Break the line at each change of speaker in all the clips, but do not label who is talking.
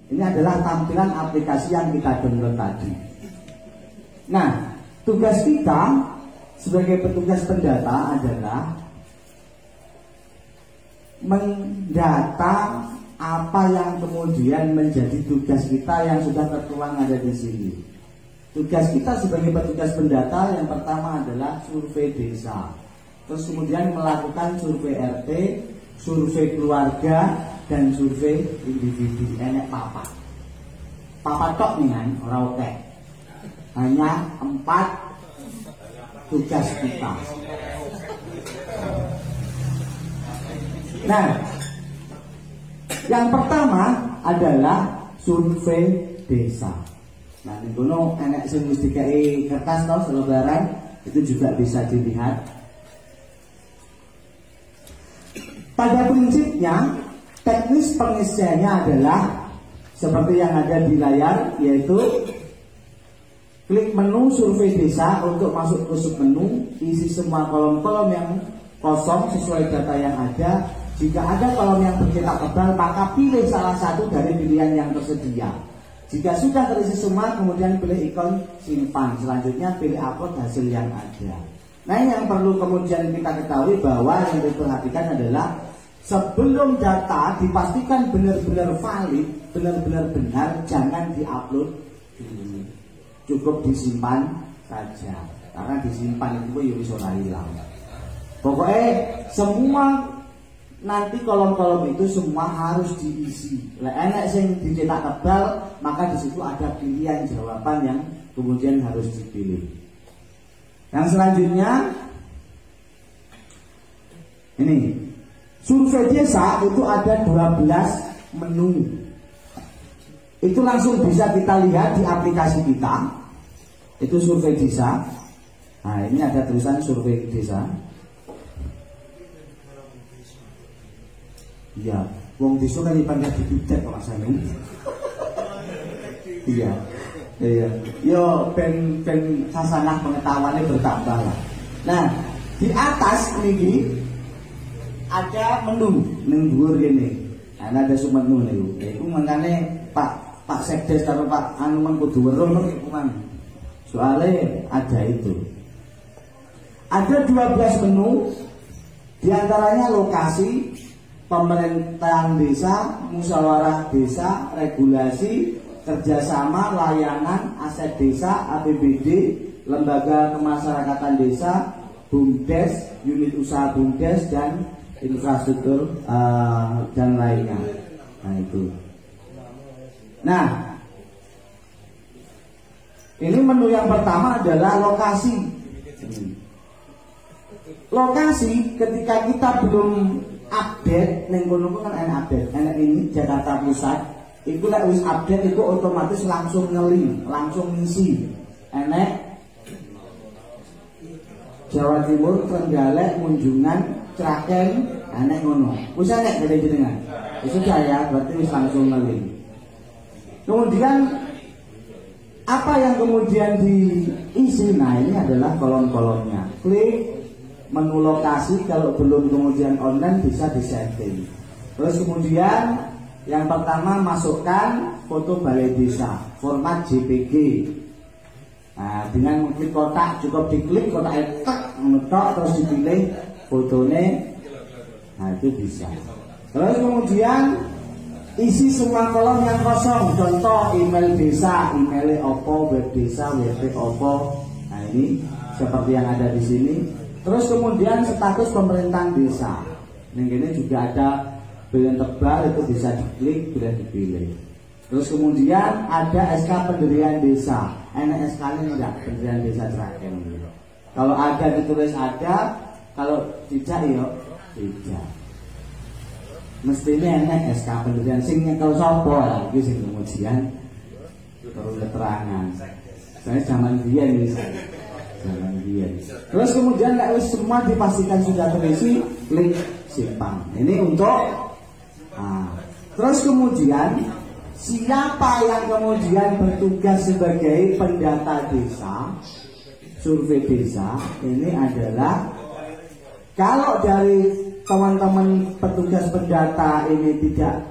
Ini adalah tampilan aplikasi yang kita download tadi. Nah, tugas kita sebagai petugas pendata adalah mendata apa yang kemudian menjadi tugas kita yang sudah tertuang ada di sini. Tugas kita sebagai petugas pendata yang pertama adalah survei desa. Terus kemudian melakukan survei RT, survei keluarga, dan survei individu. Enek papat. Papat tok nih kan, orang oke. Hanya 4 tugas kita. Nah, yang pertama adalah survei desa. Nah, di kono enek sing wis dikai kertas toh selebaran, itu juga bisa dilihat. Pada prinsipnya, teknis pengisiannya adalah seperti yang ada di layar, yaitu klik menu survei desa untuk masuk ke submenu, isi semua kolom-kolom yang kosong sesuai data yang ada. Jika ada kolom yang bercetak tebal, maka pilih salah satu dari pilihan yang tersedia. Jika sudah terisi semua, kemudian pilih ikon simpan. Selanjutnya pilih upload hasil yang ada. Nah, yang perlu kemudian kita ketahui bahwa yang diperhatikan adalah sebelum data dipastikan benar-benar valid, benar-benar benar, jangan diupload dulu. Cukup disimpan saja. Karena disimpan itu ya ora hilang. Pokoknya semua nanti kolom-kolom itu semua harus diisi. Enak sing dicetak tebal, maka di situ ada pilihan jawaban yang kemudian harus dipilih. Yang selanjutnya ini survei desa itu ada 12 menu. Itu langsung bisa kita lihat di aplikasi kita. Itu survei desa. Nah, ini ada tulisan survei desa. Iya, wong desa kan ibadah dipijet kok rasane. Iya. Iya. Yo ben sasanah pengetahuannya bertambah lah. Nah, di atas ini ada menu ning dhuwur kene. Nah, ada submenu niku. Iku mangkane Pak Sekdes karo Pak anu men kudu weruh niku man. Soale ada itu. Ada 12 menu, di antaranya lokasi, pemerintahan desa, musyawarah desa, regulasi, kerjasama, layanan, aset desa, APBD, lembaga kemasyarakatan desa, BUMDes, unit usaha BUMDes, dan infrastruktur dan lainnya. Nah itu. Nah, ini menu yang pertama adalah lokasi. Lokasi ketika kita belum update, neng kono kan enak update, enak ini Jakarta Pusat. Itu lek wis update itu otomatis langsung ngeling, langsung ngisi. Enak Jawa Timur, Trenggalek, Munjungan, Kraken, enak ngono. Wis enak dari jenengan. Itu saya berarti wis langsung ngeling. Kemudian apa yang kemudian diisi? Nah, ini adalah kolom-kolomnya. Klik menu lokasi, kalau belum kemudian online bisa disetting. Terus kemudian yang pertama masukkan foto balai desa format JPG. Nah, dengan mengklik kotak, cukup diklik kotak etek menetok terus dipilih fotonya. Nah, itu bisa. Terus kemudian isi semua kolom yang kosong. Contoh email desa, emailnya opo, web desa, web opo. Nah, ini seperti yang ada di sini. Terus kemudian status pemerintahan desa. Ini juga ada pilihan tebal, itu bisa diklik, bisa dipilih. Terus kemudian ada SK pendirian desa. Enak SK-nya enggak, pendirian desa Kraken. Kalau ada ditulis ada, kalau tidak ya tidak. Mestinya enak SK pendirian sing nyekel sapa lagi sing kemudian perlu keterangan. Saya zaman dia ini zaman dia. Terus kemudian semua dipastikan sudah terisi, klik simpan. Ini untuk terus kemudian siapa yang kemudian bertugas sebagai pendata desa, survei desa, ini adalah kalau dari teman-teman petugas pendata ini tidak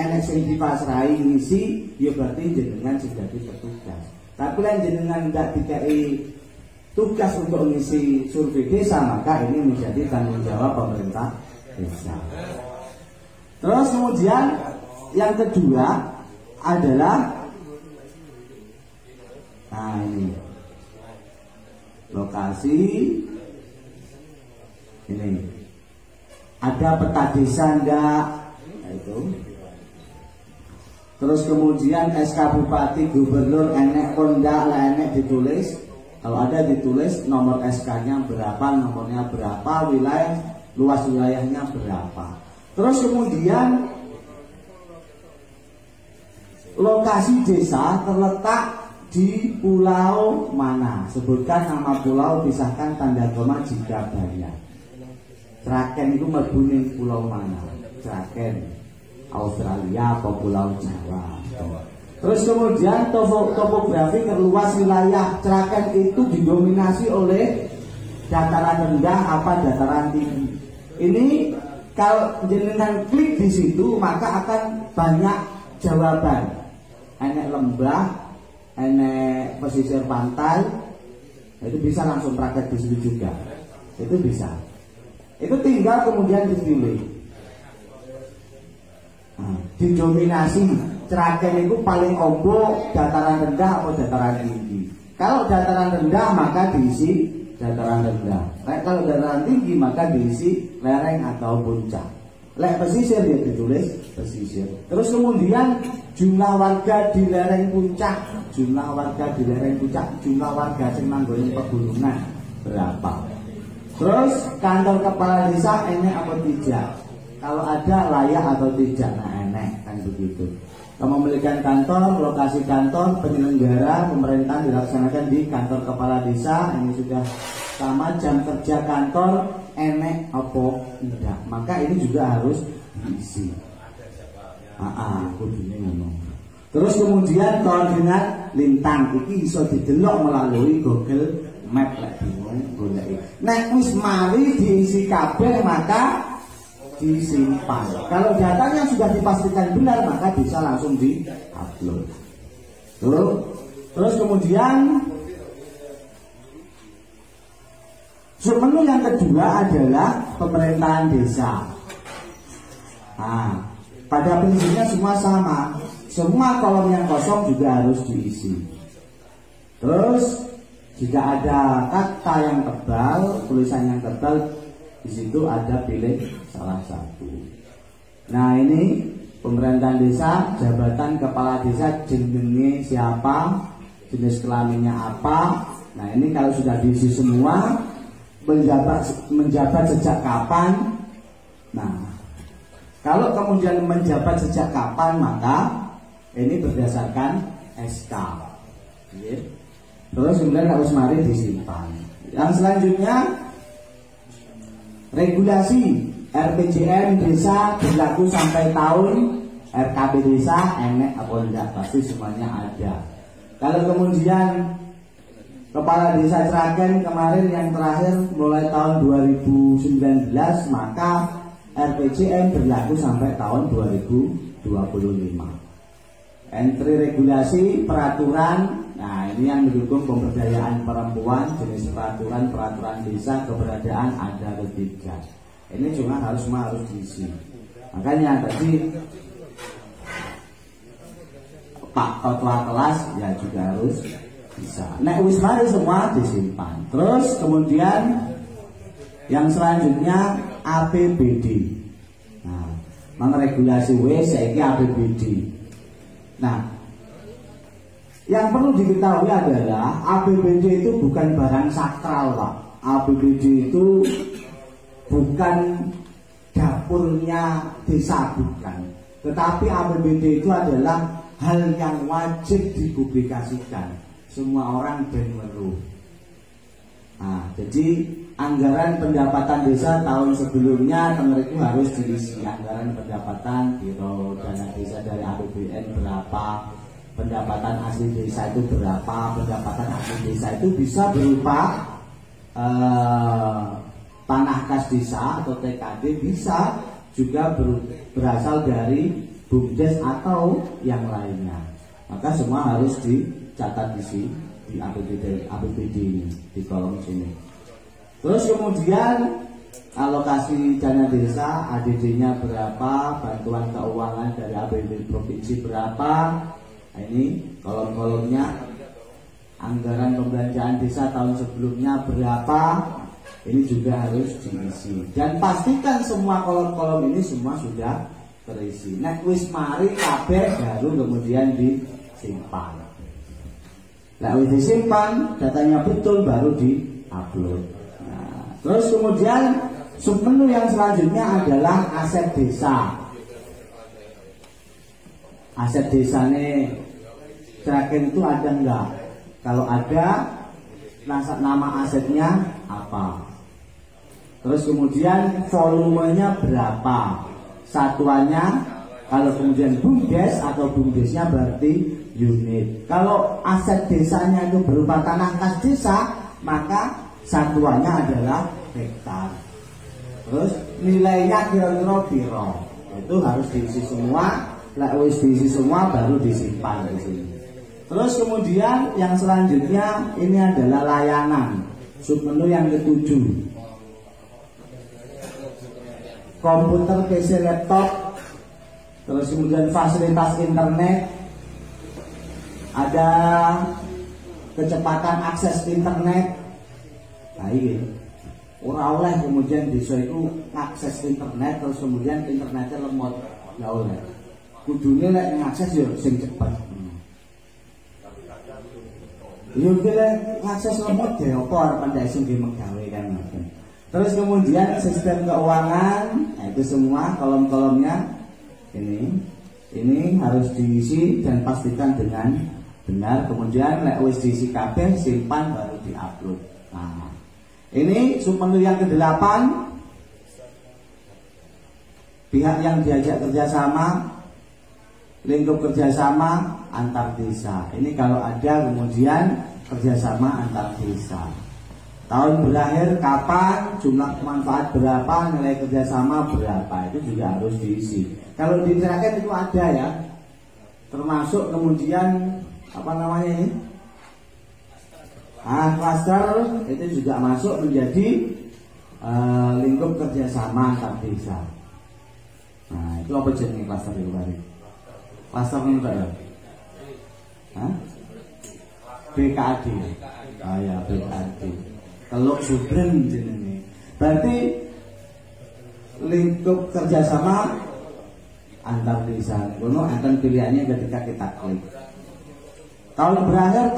enek sing dipasrai ngisi, ya berarti jenengan sing dadi petugas. Tapi lain jenengan ndak dikai tugas untuk mengisi survei desa, maka ini menjadi tanggung jawab pemerintah desa. Terus kemudian yang kedua adalah, nah ini lokasi ini ada peta desa enggak, nah, itu. Terus kemudian SK Bupati Gubernur enek kondak lah enek ditulis, kalau ada ditulis nomor SK-nya berapa, nomornya berapa, wilayah luas wilayahnya berapa. Terus kemudian lokasi desa terletak di pulau mana, sebutkan nama pulau, pisahkan tanda koma jika banyak. Kraken itu merbuning pulau mana? Kraken Australia atau Pulau Jawa. Terus kemudian topografi terluas wilayah Kraken itu didominasi oleh dataran rendah apa dataran tinggi. Ini kalau jenengan klik di situ maka akan banyak jawaban. Enek lembah, enek pesisir pantai, itu bisa langsung praktek di situ juga. Itu bisa. Itu tinggal kemudian dipilih. Nah, didominasi Kraken itu paling ombo dataran rendah atau dataran tinggi. Kalau dataran rendah maka diisi dataran rendah. Kalau dataran tinggi maka diisi lereng atau puncak. Lek pesisir ya ditulis pesisir. Terus kemudian jumlah warga di lereng puncak, jumlah warga di lereng puncak, jumlah warga sing manggon pegunungan berapa. Terus kantor kepala desa enek apa tidak? Kalau ada layak atau tidak? Nah enek kan begitu. Memiliki kantor, lokasi kantor, penyelenggara pemerintahan dilaksanakan di kantor kepala desa. Ini sudah sama jam kerja kantor enek apa tidak? Maka ini juga harus diisi. Kudunya ngomong. Terus kemudian koordinat lintang iki iso didelok melalui Google Map lek bingung golek. Nek wis mari diisi kabeh maka disimpan. Kalau datanya sudah dipastikan benar maka bisa langsung di-upload. Terus kemudian menu yang kedua adalah pemerintahan desa. Nah, pada prinsipnya semua sama. Semua kolom yang kosong juga harus diisi. Terus jika ada kata yang tebal, tulisan yang tebal, di situ ada pilih salah satu. Nah ini pemerintahan desa, jabatan kepala desa, jenenge siapa, jenis kelaminnya apa. Nah ini kalau sudah diisi semua, menjabat sejak kapan. Nah kalau kemudian menjabat sejak kapan maka ini berdasarkan SK. Terus kemudian harus mari disimpan. Yang selanjutnya regulasi RPJM desa berlaku sampai tahun, RKP desa enek apa enggak, pasti semuanya ada. Kalau kemudian kepala desa Kraken kemarin yang terakhir mulai tahun 2019 maka RPJM berlaku sampai tahun 2025. Entry regulasi peraturan. Nah ini yang mendukung pemberdayaan perempuan, jenis peraturan desa, keberadaan ada atau tidak. Ini cuma harus diisi. Makanya tadi Pak Ketua kelas ya juga harus bisa. Nek wis mari semua disimpan. Terus kemudian yang selanjutnya APBD. Nah, mengregulasi saiki APBD. Nah, yang perlu diketahui adalah APBD itu bukan barang sakral, Pak. APBD itu bukan dapurnya desa, bukan. Tetapi APBD itu adalah hal yang wajib dipublikasikan. Semua orang benar. Nah, jadi anggaran pendapatan desa tahun sebelumnya itu harus diisi. Anggaran pendapatan biro dana desa dari APBN berapa, pendapatan asli desa itu berapa, pendapatan asli desa itu bisa berupa tanah kas desa atau TKD, bisa juga berasal dari BUMDes atau yang lainnya. Maka semua harus dicatat di APBD ini, di kolom sini. Terus kemudian alokasi dana desa, ADD-nya berapa, bantuan keuangan dari APBD provinsi berapa. Nah, ini kolom-kolomnya. Anggaran pembelanjaan desa tahun sebelumnya berapa, ini juga harus diisi. Dan pastikan semua kolom-kolom ini semua sudah terisi. Nek wis mari kabeh baru kemudian disimpan. Nek wis disimpan, datanya betul baru di-upload. Nah, terus kemudian submenu yang selanjutnya adalah aset desa. Aset desa nih Kraken itu ada enggak? Kalau ada, nama asetnya apa? Terus kemudian volumenya berapa? Satuannya, kalau kemudian BUMDes atau BUMDesnya berarti unit. Kalau aset desanya itu berupa tanah kas desa, maka satuannya adalah hektar. Terus nilainya kira-kira piro? Itu harus diisi semua. Wis diisi semua baru disimpan di sini. Terus kemudian yang selanjutnya ini adalah layanan. Submenu yang ke-7. Komputer, PC, laptop. Terus kemudian fasilitas internet. Ada kecepatan akses internet. Nah ini ora oleh kemudian desa itu akses internet terus kemudian internetnya lemot. Nggak oleh. Kudune lek ngakses yo sing cepet. Yo kira akses lemot ya apa arep ndak iso megawe kan. Terus kemudian sistem keuangan, nah itu semua kolom-kolomnya ini harus diisi dan pastikan dengan benar. Kemudian lek wis diisi kabeh simpan baru diupload. Nah, ini submenu yang ke-8. Pihak yang diajak kerjasama, lingkup kerjasama antar desa. Ini kalau ada kemudian kerjasama antar desa. Tahun berakhir kapan, jumlah manfaat berapa, nilai kerjasama berapa, itu juga harus diisi. Kalau di Kraken itu ada ya, termasuk kemudian apa namanya ini, klaster itu juga masuk menjadi lingkup kerjasama antar desa. Nah itu apa jenis klaster itu tadi? Klaster itu ya? BKD. Ah ya BKD. Teluk Subren jenenge. Berarti lingkup kerjasama antar desa. Kono akan pilihannya ketika kita klik. Tahun berakhir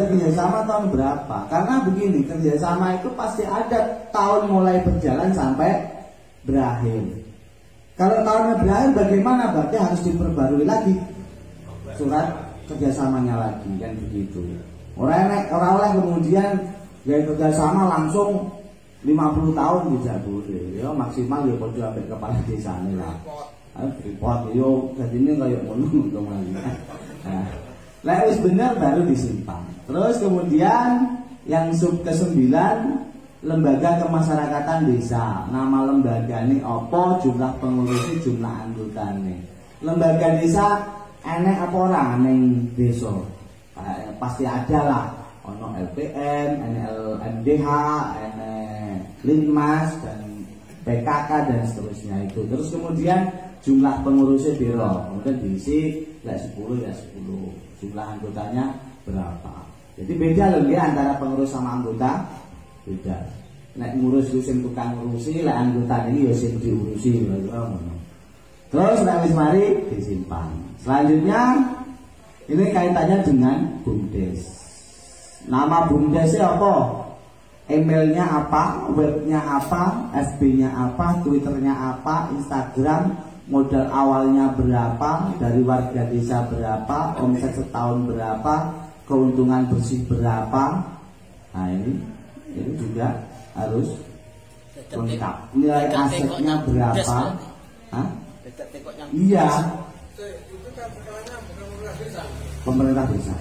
kerjasama tahun berapa? Karena begini, kerjasama itu pasti ada tahun mulai berjalan sampai berakhir. Kalau tahunnya berakhir bagaimana? Berarti harus diperbarui lagi surat kerjasamanya lagi kan begitu. Orang oleh kemudian gaya kerjasama langsung 50 tahun tidak boleh. Ya maksimal ya podo sampai kepala desa ini lah. Report yo jadi ini kayak ngono kemana. Nah, lek wis bener baru disimpan. Terus kemudian yang sub ke-9 lembaga kemasyarakatan desa. Nama lembaga ini apa, jumlah pengurusnya, jumlah anggotanya. Lembaga desa enek apa ora ning desa? Pasti ada lah. Ono LPM, NLMDH, Linmas dan PKK dan seterusnya itu. Terus kemudian jumlah pengurusnya biro, kemudian diisi lek 10 ya 10. Jumlah anggotanya berapa? Jadi beda loh ya antara pengurus sama anggota, beda. Nek ngurus ku sing tukang ngurusi, lek anggota ini ya sing diurusi ngono. Terus nek wis mari disimpan. Selanjutnya ini kaitannya dengan BUMDes. Nama BUMDesnya apa? Emailnya apa? Webnya apa? FB-nya apa? Twitternya apa? Instagram? Modal awalnya berapa? Dari warga desa berapa? Omset setahun berapa? Keuntungan bersih berapa? Nah ini juga harus lengkap. Nilai asetnya berapa? Hah? Iya. Pemerintah desa.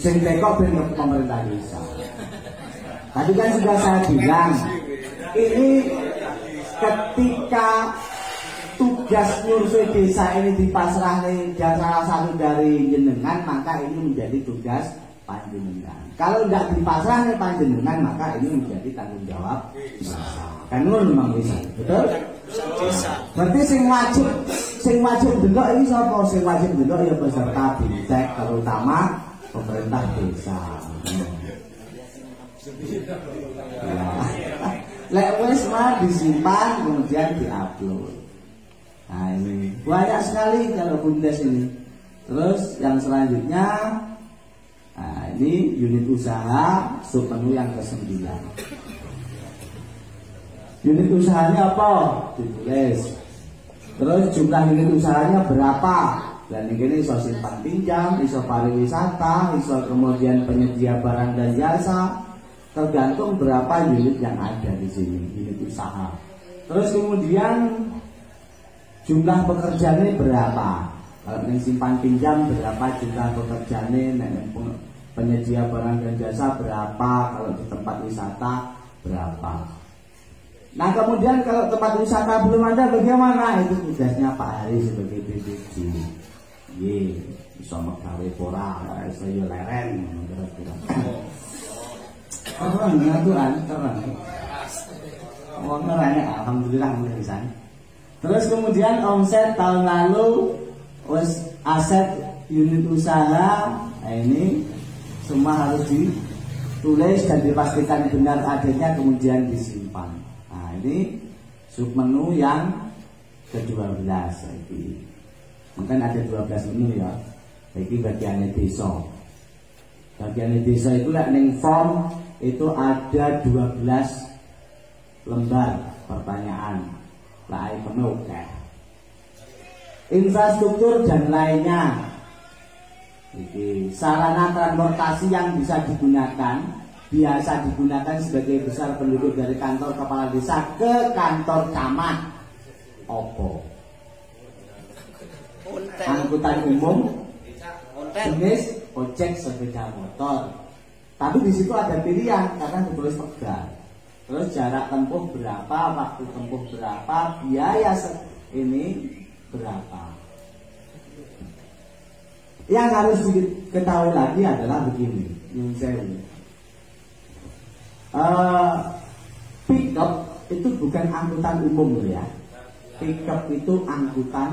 Sing tekok ben pemerintah desa. Tadi kan sudah saya bilang, ini ketika tugas tugas survei desa ini dipasrahkan salah satu dari jenengan, maka ini menjadi tugas panjenengan. Kalau tidak dipasrahkan panjenengan, maka ini menjadi tanggung jawab desa. Kan memang bisa, betul? Berarti sing wajib delok ini sapa? Sing wajib delok ya peserta BIMTEK, terutama pemerintah desa. Ya. Lek wis mah disimpan kemudian diupload. Nah ini banyak sekali kalau BUMDes ini. Terus yang selanjutnya, nah ini unit usaha submenu yang ke-9. Unit usahanya apa? Ditulis. Terus jumlah unit usahanya berapa? Dan ini iso simpan pinjam, iso pariwisata, iso kemudian penyedia barang dan jasa. Tergantung berapa unit yang ada di sini, unit usaha. Terus kemudian jumlah pekerjaannya berapa? Kalau yang simpan pinjam berapa jumlah pekerjaannya? Penyedia barang dan jasa berapa? Kalau di tempat wisata berapa? Nah kemudian kalau tempat wisata belum ada bagaimana? Itu tugasnya Pak Hari sebagai BPJ. Ye, bisa megawe pora, bisa yo leren, kira-kira. Keren, ngaturan, keren. Oh keren ya, alhamdulillah bisa. Terus kemudian omset tahun lalu, aset unit usaha, nah ini semua harus ditulis dan dipastikan benar adanya kemudian disimpan. Nah ini submenu yang ke-12 lagi. Mungkin ada 12 menu ya. Ini bagiannya desa. Bagiannya desa itu ning form itu ada 12 lembar pertanyaan. Lah penuh kan. Infrastruktur dan lainnya. Ini sarana transportasi yang bisa digunakan, biasa digunakan sebagai besar penduduk dari kantor kepala desa ke kantor camat. Opo? Angkutan umum, jenis ojek sepeda motor. Tapi di situ ada pilihan karena ditulis tegal. Terus jarak tempuh berapa, waktu tempuh berapa, biaya ini berapa. Yang harus diketahui lagi adalah begini, pickup itu bukan angkutan umum ya. Pickup itu angkutan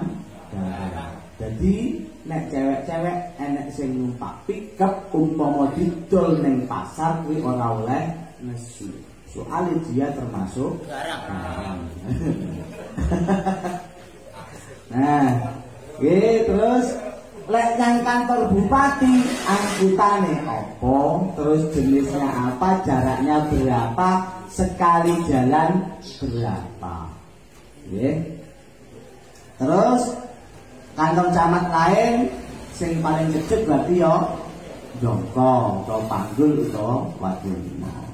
darat. Jadi nek cewek-cewek enek sing numpak pickup umpama didol ning pasar kuwi ora oleh nesu. Soalnya dia termasuk barang. Nah, terus lek nang kantor bupati angkutane apa, terus jenisnya apa, jaraknya berapa, sekali jalan berapa. Terus kantor camat lain sing paling kecil berarti ya Jongko atau Panggul atau Wadulimo.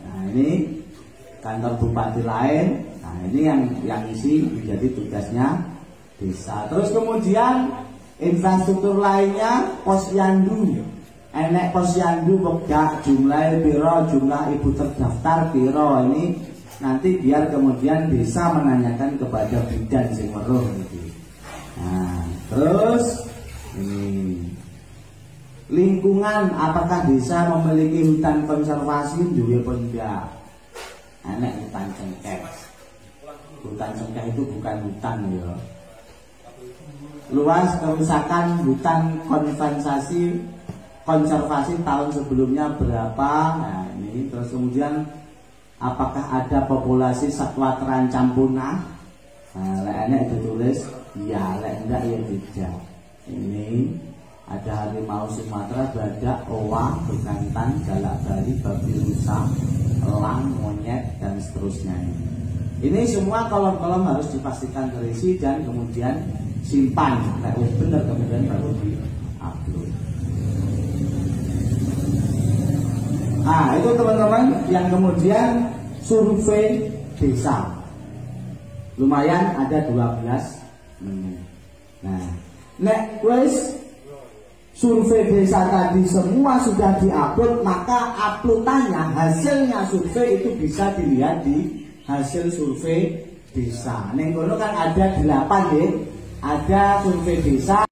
Nah ini kantor bupati lain. Nah ini yang isi menjadi tugasnya desa. Terus kemudian infrastruktur lainnya posyandu. Enek posyandu wegak jumlah piro, jumlah ibu terdaftar piro. Ini nanti biar kemudian desa menanyakan kepada bidan sing weruh gitu. Nah, terus ini lingkungan, apakah desa memiliki hutan konservasi? Juga pun enggak. Enek hutan cengkeh. Hutan cengkeh itu bukan hutan ya. Luas kerusakan hutan konservasi tahun sebelumnya berapa? Nah ini terus kemudian apakah ada populasi satwa terancam punah? Nah, lek enek ditulis ya, lek enggak ya tidak. Ini ada harimau Sumatera, badak, owa, bekantan, galak Bali, babi rusa, elang, monyet dan seterusnya. Ini semua kolom-kolom harus dipastikan terisi dan kemudian simpan. Lek wis bener kemudian baru di-upload. Nah, itu teman-teman yang kemudian survei desa. Lumayan ada 12 menu. Nah, nek wis survei desa tadi semua sudah diupload, maka uploadannya, hasilnya survei itu bisa dilihat di hasil survei desa. Ning kono kan ada 8 deh. Ada survei desa,